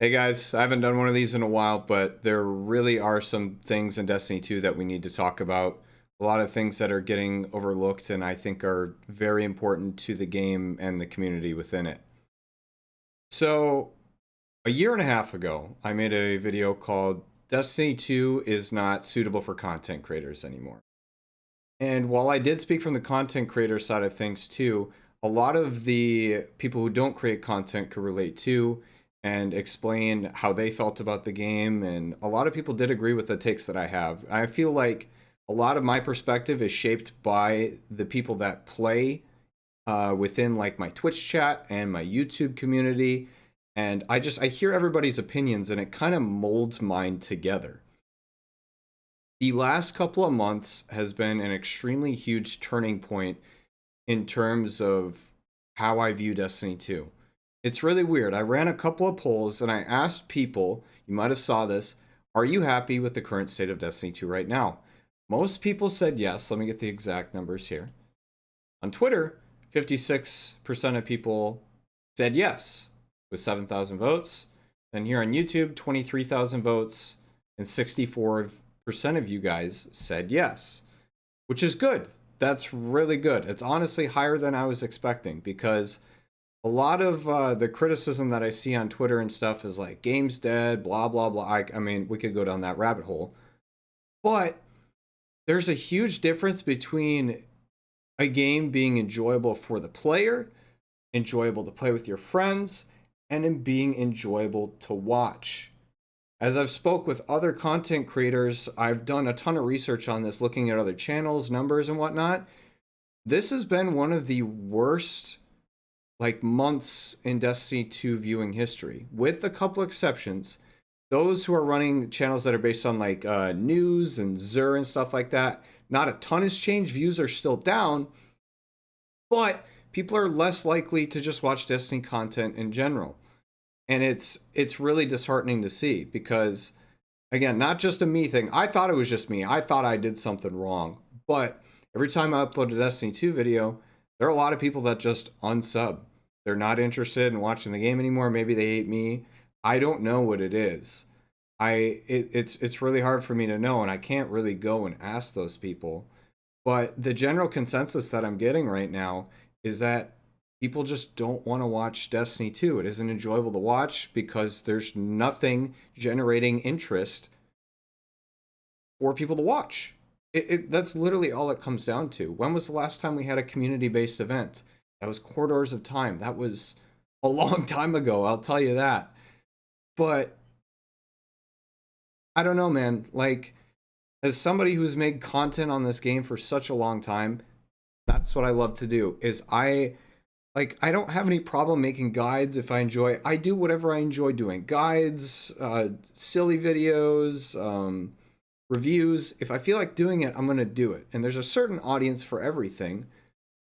Hey guys, I haven't done one of these in a while, but there really are some things in Destiny 2 that we need to talk about. A lot of things that are getting overlooked and I think are very important to the game and the community within it. So, a year and a half ago, I made a video called Destiny 2 is not suitable for content creators anymore. And while I did speak from the content creator side of things too, a lot of the people who don't create content could relate to and explain how they felt about the game. And a lot of people did agree with the takes that I have. I feel like a lot of my perspective is shaped by the people that play within like my Twitch chat and my YouTube community. And I hear everybody's opinions and it kind of molds mine together. The last couple of months has been an extremely huge turning point in terms of how I view Destiny 2. It's really weird. I ran a couple of polls and I asked people, you might have saw this, are you happy with the current state of Destiny 2 right now? Most people said yes. Let me get the exact numbers here. On Twitter, 56% of people said yes with 7,000 votes. And here on YouTube, 23,000 votes and 64% of you guys said yes, which is good. That's really good. It's honestly higher than I was expecting because a lot of the criticism that I see on Twitter and stuff is like, game's dead, blah, blah, blah. I mean, we could go down that rabbit hole. But there's a huge difference between a game being enjoyable for the player, enjoyable to play with your friends, and in being enjoyable to watch. As I've spoke with other content creators, I've done a ton of research on this, looking at other channels, numbers, and whatnot. This has been one of the worst months in Destiny 2 viewing history, with a couple exceptions. Those who are running channels that are based on news and Zur and stuff like that, not a ton has changed. Views are still down, but people are less likely to just watch Destiny content in general. And it's really disheartening to see because, again, not just a me thing. I thought it was just me. I thought I did something wrong. But every time I upload a Destiny 2 video, there are a lot of people that just unsub. They're not interested in watching the game anymore. Maybe they hate me. I don't know what it is. It's really hard for me to know, and I can't really go and ask those people. But the general consensus that I'm getting right now is that people just don't want to watch Destiny 2. It isn't enjoyable to watch because there's nothing generating interest for people to watch. That's literally all it comes down to. When was the last time we had a community-based event? That was Corridors of Time. That was a long time ago, I'll tell you that. But I don't know, man. Like, as somebody who's made content on this game for such a long time, that's what I love to do. I don't have any problem making guides if I enjoy. I do whatever I enjoy doing. Guides, silly videos, reviews. If I feel like doing it, I'm going to do it. And there's a certain audience for everything,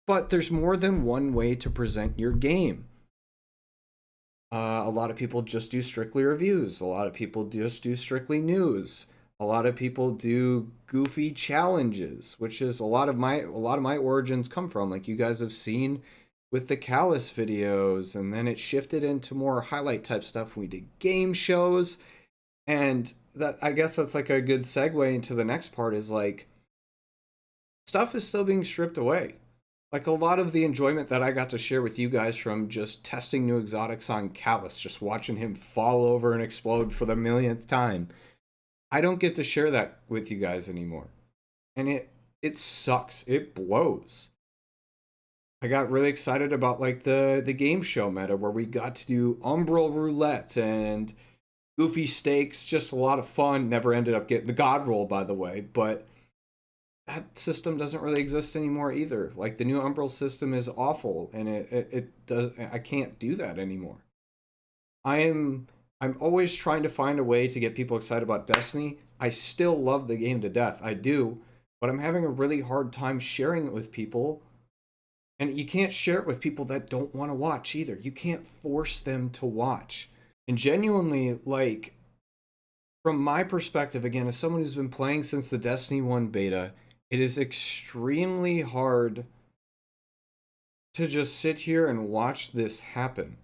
but there's more than one way to present your game. A lot of people just do strictly reviews. A lot of people just do strictly news. A lot of people do goofy challenges, which is a lot of my origins come from. Like you guys have seen with the Callus videos, and then it shifted into more highlight type stuff. We did game shows, and that I guess that's like a good segue into the next part is like stuff is still being stripped away. Like a lot of the enjoyment that I got to share with you guys from just testing new exotics on Callus, just watching him fall over and explode for the millionth time. I don't get to share that with you guys anymore. And it sucks. It blows. I got really excited about like the game show meta where we got to do umbral roulette and goofy stakes, just a lot of fun. Never ended up getting the god roll, by the way, but that system doesn't really exist anymore either. Like the new umbral system is awful, and it does. I can't do that anymore. I'm always trying to find a way to get people excited about Destiny. I still love the game to death. I do, but I'm having a really hard time sharing it with people. And you can't share it with people that don't want to watch either. You can't force them to watch. And genuinely, like, from my perspective, again, as someone who's been playing since the Destiny 1 beta, it is extremely hard to just sit here and watch this happen.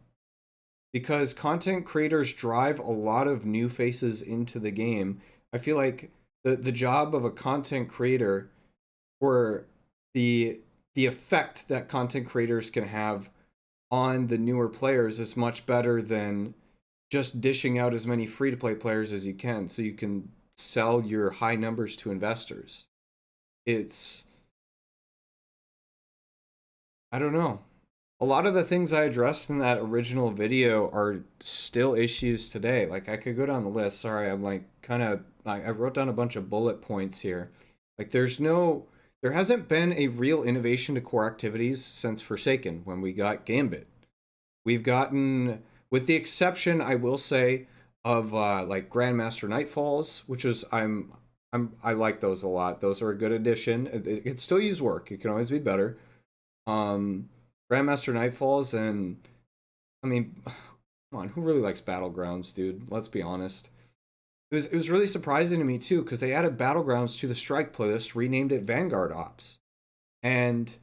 because content creators drive a lot of new faces into the game. I feel like the job of a content creator, or the the effect that content creators can have on the newer players, is much better than just dishing out as many free to play players as you can so you can sell your high numbers to investors. It's, I don't know. A lot of the things I addressed in that original video are still issues today. Like, I could go down the list. Sorry, I'm like kind of, I wrote down a bunch of bullet points here. Like, there hasn't been a real innovation to core activities since Forsaken when we got Gambit. We've gotten, with the exception, I will say, of like Grandmaster Nightfalls, which is, I like those a lot. Those are a good addition. It can still use work. It can always be better. Um, Grandmaster Nightfalls, and I mean, come on, who really likes Battlegrounds, dude? Let's be honest. It was really surprising to me too, because they added Battlegrounds to the Strike playlist, renamed it Vanguard Ops, and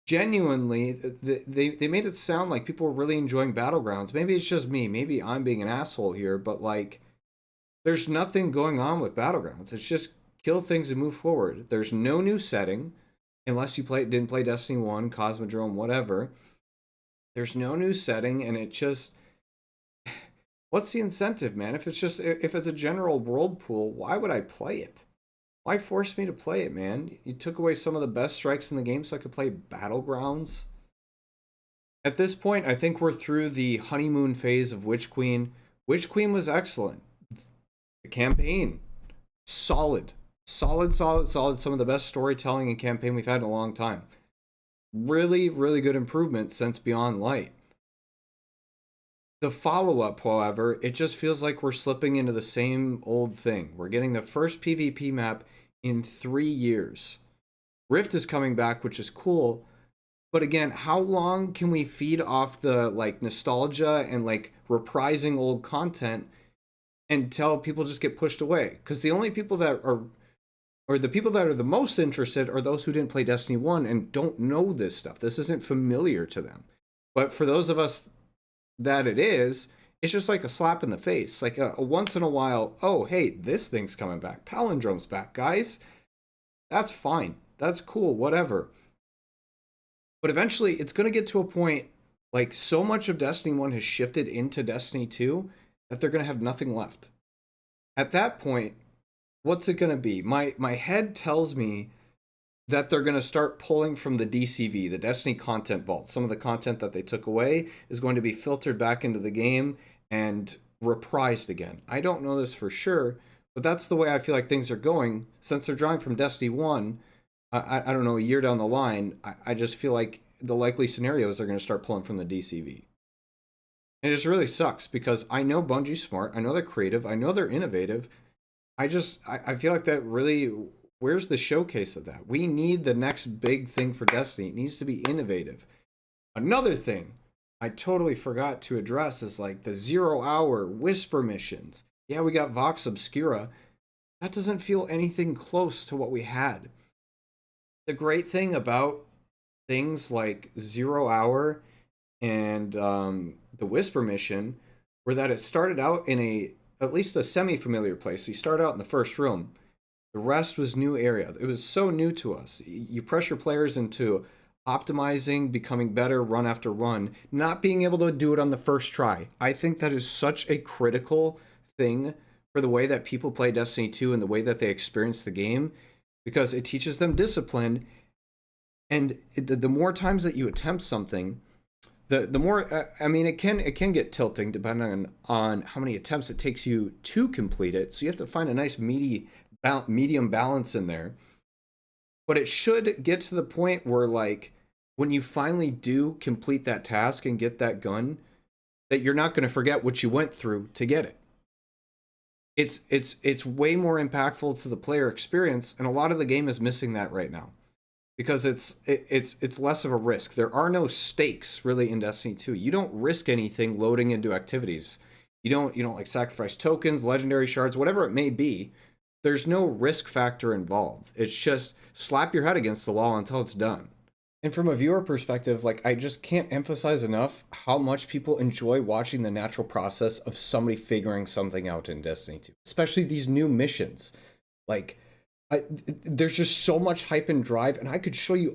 genuinely, they made it sound like people were really enjoying Battlegrounds. Maybe it's just me. Maybe I'm being an asshole here, but like, there's nothing going on with Battlegrounds. It's just kill things and move forward. There's no new setting, unless you didn't play Destiny 1, Cosmodrome, whatever. There's no new setting, and it just, what's the incentive, man? If it's a general world pool, why would I play it? Why force me to play it, man? You took away some of the best strikes in the game so I could play Battlegrounds. At this point, I think we're through the honeymoon phase of Witch Queen. Witch Queen was excellent. The campaign, solid. Solid, solid, solid. Some of the best storytelling and campaign we've had in a long time. Really, really good improvement since Beyond Light. The follow-up, however, it just feels like we're slipping into the same old thing. We're getting the first PvP map in 3 years. Rift is coming back, which is cool. But again, how long can we feed off the like nostalgia and like reprising old content until people just get pushed away? Because the only people that are, or the people that are the most interested, are those who didn't play Destiny 1 and don't know this stuff. This isn't familiar to them. But for those of us that it is, it's just like a slap in the face. Like a once in a while, oh, hey, this thing's coming back. Palindrome's back, guys. That's fine. That's cool, whatever. But eventually, it's going to get to a point, like, so much of Destiny 1 has shifted into Destiny 2 that they're going to have nothing left. At that point, what's it going to be? My head tells me that they're going to start pulling from the DCV, the Destiny Content Vault. Some of the content that they took away is going to be filtered back into the game and reprised again. I don't know this for sure, but that's the way I feel like things are going. Since they're drawing from Destiny 1, I don't know, a year down the line, I just feel like the likely scenarios are going to start pulling from the DCV. And it just really sucks, because I know Bungie's smart, I know they're creative, I know they're innovative. I feel like that really, where's the showcase of that? We need the next big thing for Destiny. It needs to be innovative. Another thing I totally forgot to address is like the 0-hour whisper missions. Yeah, we got Vox Obscura. That doesn't feel anything close to what we had. The great thing about things like 0-hour and the whisper mission were that it started out in at least a semi-familiar place. So you start out in the first room. The rest was new area. It was so new to us. You pressure players into optimizing, becoming better run after run, not being able to do it on the first try. I think that is such a critical thing for the way that people play Destiny 2 and the way that they experience the game, because it teaches them discipline. And the more times that you attempt something, the more, I mean, it can get tilting depending on how many attempts it takes you to complete it. So you have to find a nice medium balance in there. But it should get to the point where, like, when you finally do complete that task and get that gun, that you're not going to forget what you went through to get it. It's way more impactful to the player experience, and a lot of the game is missing that right now, because it's less of a risk. There are no stakes really in Destiny 2. You don't risk anything loading into activities. You don't like sacrifice tokens, legendary shards, whatever it may be. There's no risk factor involved. It's just slap your head against the wall until it's done. And from a viewer perspective, like I just can't emphasize enough how much people enjoy watching the natural process of somebody figuring something out in Destiny 2, especially these new missions. Like there's just so much hype and drive, and I could show you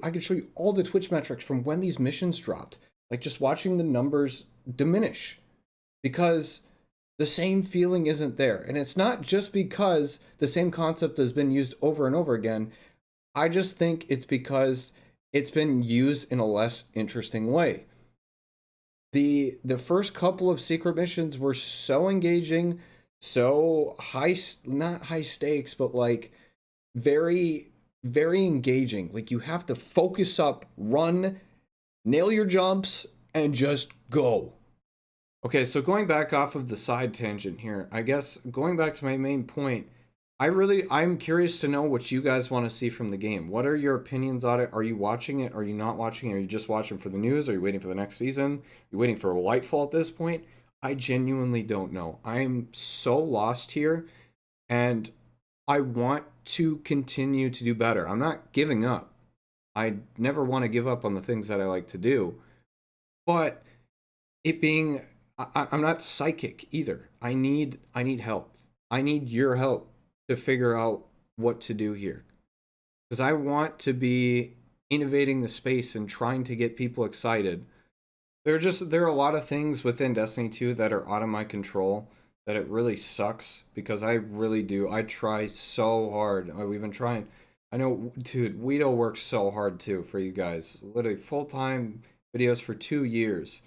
all the Twitch metrics from when these missions dropped. Like just watching the numbers diminish because the same feeling isn't there. And it's not just because the same concept has been used over and over again. I just think it's because it's been used in a less interesting way. The first couple of secret missions were so engaging, so high, not high stakes, but like very very engaging. Like you have to focus up, run, nail your jumps, and just go. Okay, so going back off of the side tangent here, I guess going back to my main point, I'm curious to know what you guys want to see from the game. What are your opinions on it? Are you watching it? Are you not watching it? Are you just watching for the news? Are you waiting for the next season? Are you waiting for Lightfall at this point? I genuinely don't know. I'm so lost here, and I want to continue to do better. I'm not giving up. I never want to give up on the things that I like to do. But it being I'm not psychic either. I need help. I need your help to figure out what to do here. Because I want to be innovating the space and trying to get people excited. There are a lot of things within Destiny 2 that are out of my control that it really sucks because I really do. I try so hard. We've been trying. I know, dude, Guido works so hard too for you guys. Literally full-time videos for 2 years.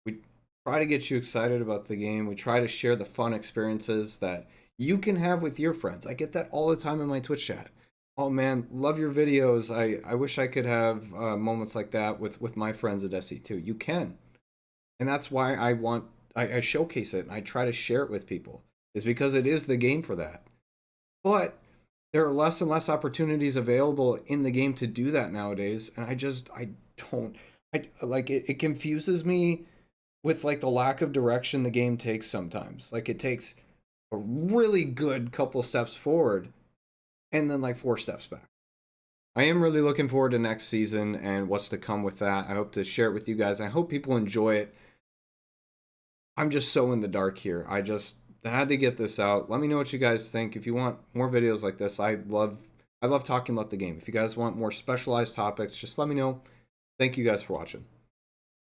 We try to get you excited about the game. We try to share the fun experiences that you can have with your friends. I get that all the time in my Twitch chat. Oh man, love your videos. I wish I could have moments like that with my friends at SE 2. You can. And that's why I showcase it and I try to share it with people. Is because it is the game for that. But there are less and less opportunities available in the game to do that nowadays. And I don't, I like it confuses me with like the lack of direction the game takes sometimes. Like it takes a really good couple steps forward and then like 4 steps back. I am really looking forward to next season and what's to come with that. I hope to share it with you guys. I hope people enjoy it. I'm just so in the dark here. I had to get this out. Let me know what you guys think. If you want more videos like this, I love talking about the game. If you guys want more specialized topics, just let me know. Thank you guys for watching.